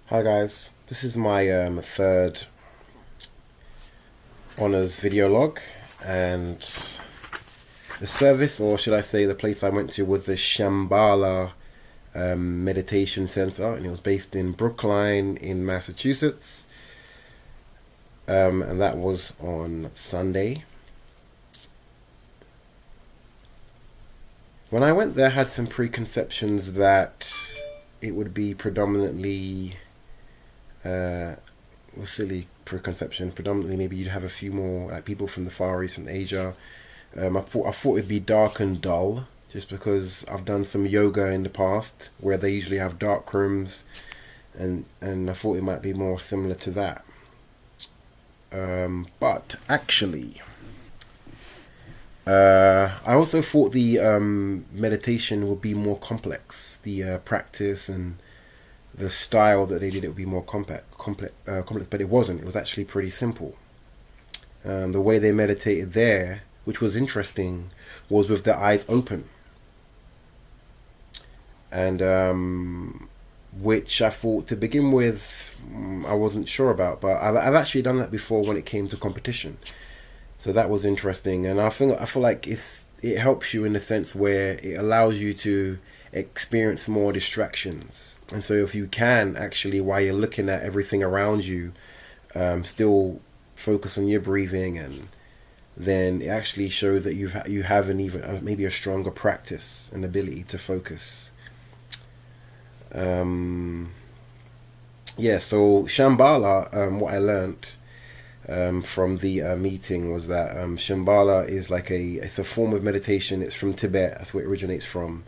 Hi guys, this is my third honors video log, and the service, or should I say the place I went to, was the Shambhala Meditation Center, and it was based in Brookline in Massachusetts, and that was on Sunday. When I went there, I had some preconceptions that it would be predominantly silly preconception. Predominantly, maybe you'd have a few more like people from the Far East and Asia. I thought it'd be dark and dull, just because I've done some yoga in the past where they usually have dark rooms, and I thought it might be more similar to that. But actually, I also thought the meditation would be more complex. The practice and the style that they did, it would be more complex, but it wasn't. It was actually pretty simple. The way they meditated there, which was interesting, was with their eyes open, and which I thought to begin with I wasn't sure about, but I've actually done that before when it came to competition, so that was interesting, and I feel like it helps you in the sense where it allows you to experience more distractions. And so if you can actually, while you're looking at everything around you, still focus on your breathing, and then it actually shows that you have an even maybe a stronger practice and ability to focus. Um, yeah, so Shambhala, what I learned from the meeting was that Shambhala is like it's a form of meditation. It's from Tibet. That's where it originates from.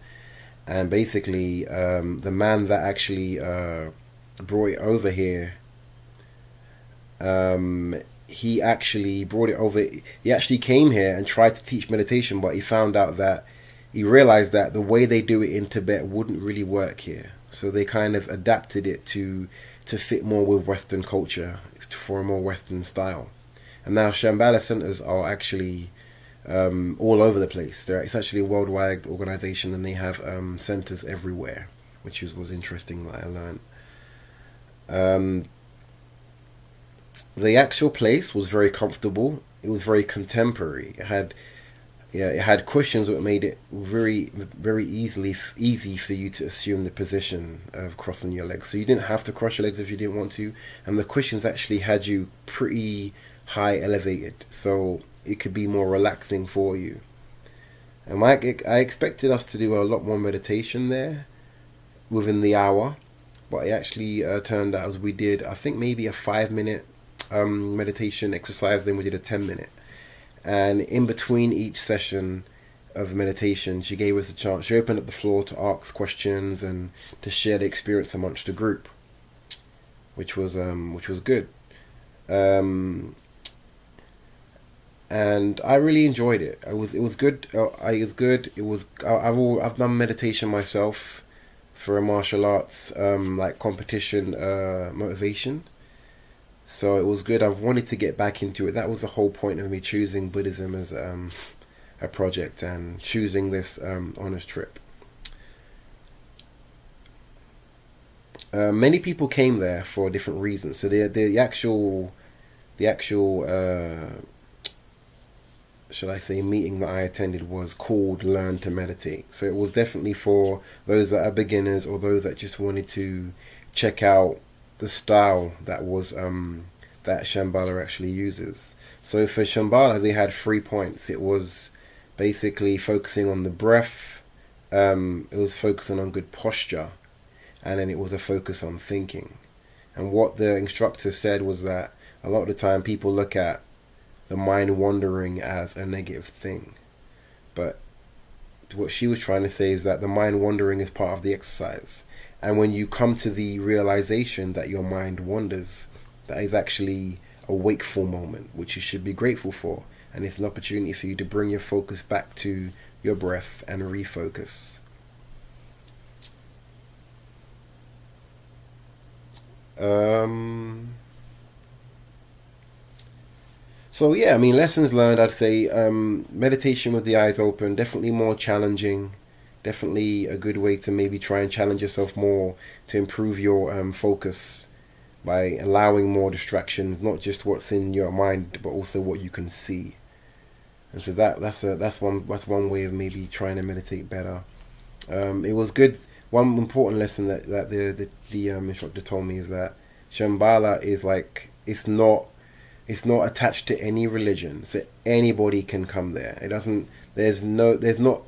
And basically, the man that actually brought it over here, he actually brought it over. He actually came here and tried to teach meditation, but he realized that the way they do it in Tibet wouldn't really work here. So they kind of adapted it to fit more with Western culture, for a more Western style. And now Shambhala centers are actually all over the place. It's actually a worldwide organization, and they have centers everywhere, which was interesting that I learned. Um, the actual place was very comfortable. It was very contemporary. It had cushions that made it very easy for you to assume the position of crossing your legs. So you didn't have to cross your legs if you didn't want to, and the cushions actually had you pretty high elevated, so it could be more relaxing for you. And I expected us to do a lot more meditation there within the hour, but it actually turned out as we did, I think maybe a 5 minute meditation exercise, then we did a 10 minute. And in between each session of meditation, she gave us a chance. She opened up the floor to ask questions and to share the experience amongst the group, which was good. Um, and I really enjoyed it. It was good. It was good. I've done meditation myself for a martial arts like competition motivation. So it was good. I've wanted to get back into it. That was the whole point of me choosing Buddhism as a project and choosing this honors trip. Many people came there for different reasons. So the actual should I say meeting that I attended was called Learn to Meditate. So it was definitely for those that are beginners, or those that just wanted to check out the style that Shambhala actually uses. So for Shambhala, they had 3 points. It was basically focusing on the breath. It was focusing on good posture, and then it was a focus on thinking. And what the instructor said was that a lot of the time people look at the mind wandering as a negative thing, but what she was trying to say is that the mind wandering is part of the exercise. And when you come to the realization that your mind wanders, that is actually a wakeful moment, which you should be grateful for. And it's an opportunity for you to bring your focus back to your breath and refocus. Um, so yeah, I mean, lessons learned, I'd say meditation with the eyes open, definitely more challenging. Definitely a good way to maybe try and challenge yourself more to improve your focus by allowing more distractions, not just what's in your mind, but also what you can see. And so that's one way of maybe trying to meditate better. It was good. One important lesson that the instructor told me is that Shambhala is like it's not attached to any religion, so anybody can come there. It doesn't. There's not.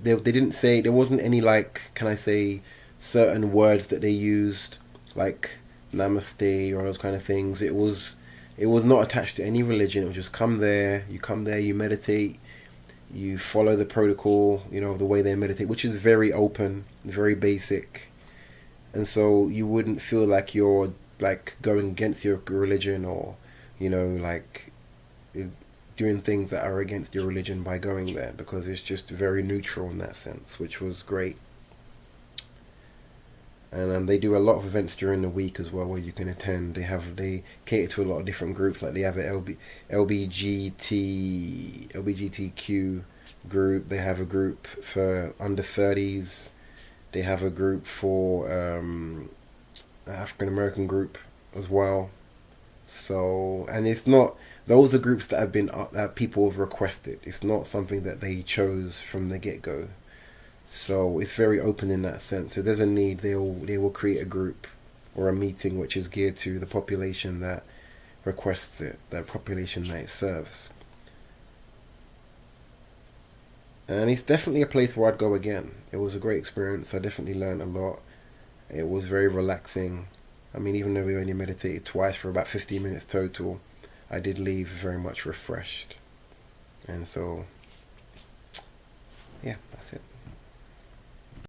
They didn't say there wasn't any like. Can I say certain words that they used like namaste or those kind of things. It was not attached to any religion. It was just come there. You come there. You meditate. You follow the protocol. The way they meditate, which is very open, very basic, and so you wouldn't feel like you're like going against your religion or like doing things that are against your religion by going there, because it's just very neutral in that sense, which was great. And they do a lot of events during the week as well where you can attend. They cater to a lot of different groups. Like they have a LBGTQ group. They have a group for under 30s. They have a group for African American group as well. So, and it's not, those are groups that have been that people have requested. It's not something that they chose from the get go. So it's very open in that sense. So there's a need, they will create a group or a meeting which is geared to the population that requests it, that population that it serves. And it's definitely a place where I'd go again. It was a great experience. I definitely learned a lot. It was very relaxing. I mean, even though we only meditated twice for about 15 minutes total, I did leave very much refreshed. And so, yeah, that's it.